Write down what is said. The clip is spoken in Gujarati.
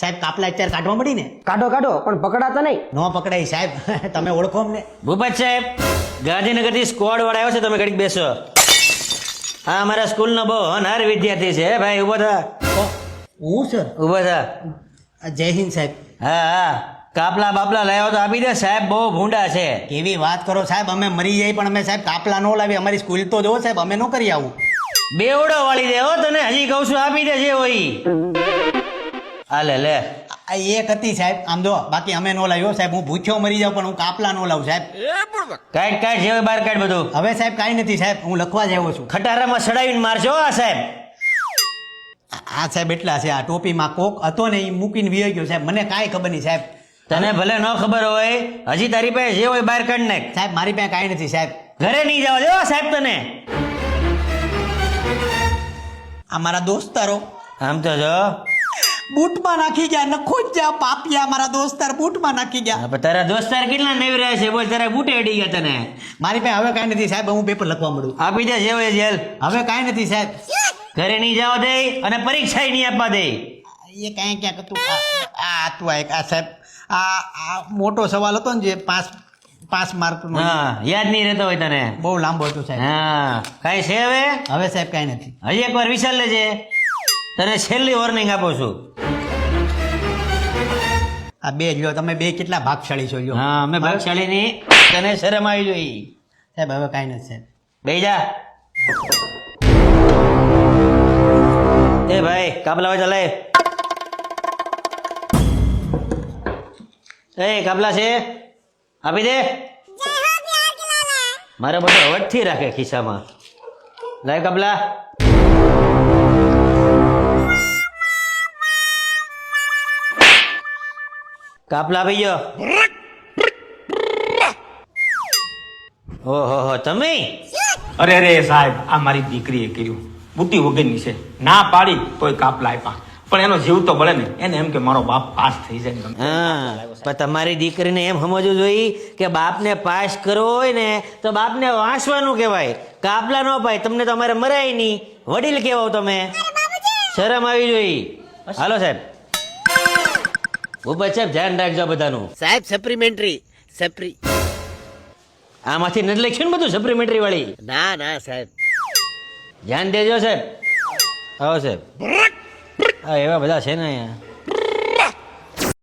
સાહેબ કાપલા અત્યારે કાઢવા મળી ને. કાઢો કાઢો પણ પકડાતા નહીં. ન પકડાય સાહેબ. તમે ઓળખો અમને. ભૂપત સાહેબ, ગાંધીનગરથી સ્કોડ વાળા આવ્યો છે, તમે ઘડીક બેસો. હા, અમારા સ્કૂલનો બહુ હોનહાર વિદ્યાર્થી છે ભાઈ. ઉભો થા. હું સર. ઉભો થા. જય હિન્દ સાહેબ. હા હા, કાપલા બાપલા લાવ્યો તો આપી દે. સાહેબ બહુ ભૂંડા છે. કેવી વાત કરો સાહેબ, અમે મરી જાય પણ અમે સાહેબ કાપલા નો લાવી. અમારી સ્કૂલ તો જો સાહેબ, અમે નો કરી આવું. બેવડો વાળી દે હો તને, હજી કહું છું આપી દે જે હોય. આ લે લે. આ એક હતી સાહેબ, આમ જો. બાકી અમે નો લાવ્યો સાહેબ. હું ભૂખ્યો મરી જાઉં પણ હું કાપલા નો લાવું સાહેબ. કાઢ કાઢ જે હોય બહાર કાઢ બધું. હવે સાહેબ કાંઈ નથી સાહેબ, હું લખવા જ આવ્યો છું. ખટારામાં સડાવીને મારજો આ સાહેબ. આ સાહેબ એટલા છે. આ ટોપીમાં કોક હતો ને એ મૂકીને વી ગયો સાહેબ. મને કાંઈ ખબર નહીં સાહેબ. તને ભલે ન ખબર હોય, હજી તારી પાસે જે હોય બહાર કાઢ નાખ. સાહેબ મારી પાસે કાંઈ નથી સાહેબ. ઘરે નહીં જવા દે સાહેબ તને. આ મારા દોસ્તારો આમ તો જો બૂટમાં નાખી ગયા. નખો જ જા પાપિયા. મારા દોસ્તાર બૂટમાં નાખી ગયા. પણ તારા દોસ્તાર કેટલા નવી રહ્યા છે બોલ. તારા બૂટે અડી ગયા તને. મારી પાસે હવે કાંઈ નથી સાહેબ. હું પેપર લખવા મળું. આપી દે જે હોય જેલ. હવે કાંઈ નથી સાહેબ. ઘરે નહીં જવા દે અને પરીક્ષા નહીં આપવા દે. એ કાંઈ ક્યાંક હતું. આ હતું આ એક. આ સાહેબ આ મોટો સવાલ હતો ને જે 5 માર્કનો. હા, યાદ નહીં રહેતો હોય તને. બહુ લાંબો હતો સાહેબ. હા, કાંઈ છે હવે? હવે સાહેબ કાંઈ નથી. હજી એકવાર વિચાર લેજે. તને છેલ્લી વોર્નિંગ આપું છું. આ બે લ્યો. તમે બે કેટલા ભાગશાળી છો લ્યો. હા, અમે ભાગશાળી ની. તને શરમ આવી જોઈ. સાહેબ હવે કાંઈ નથી સાહેબ. બેહી જા. એ ભાઈ કાપલા હોય તો લે. એ કાપલા છે આપી દે. મારે બધો અવટથી રાખે ખિસ્સામાં. લાય કાપલા. કાપલા આપી ગયો. ઓહો તમે. અરે અરે સાહેબ, આ મારી દીકરીએ કર્યું. બુદ્ધિ વગરની છે. ના પાડી તોય કાપલા આપ્યા. પણ એનો જીવ તો બળે ને. એને એમ કે મારો બાપ પાસ થઈ જાય. હા, પણ તમારી દીકરીને એમ સમજવું જોઈએ કે બાપને પાસ કરવો હોય ને તો બાપને વાંચવાનું કહેવાય. કાપલા ન પાય. તમને તો અમારે મરાય નહીં. વડીલ કહેવાઓ તમે. શરમ આવી જોઈએ. હાલો સાહેબ. ભૂપત સાહેબ ધ્યાન રાખજો બધાનું. સાહેબ સપ્લિમેન્ટરી. આમાંથી નથી લખ્યું ને બધું સપ્લિમેન્ટરી વાળી. ના ના સાહેબ. ધ્યાન દેજો સાહેબ. આવો સાહેબ. હા, એવા બધા છે ને અહીંયા.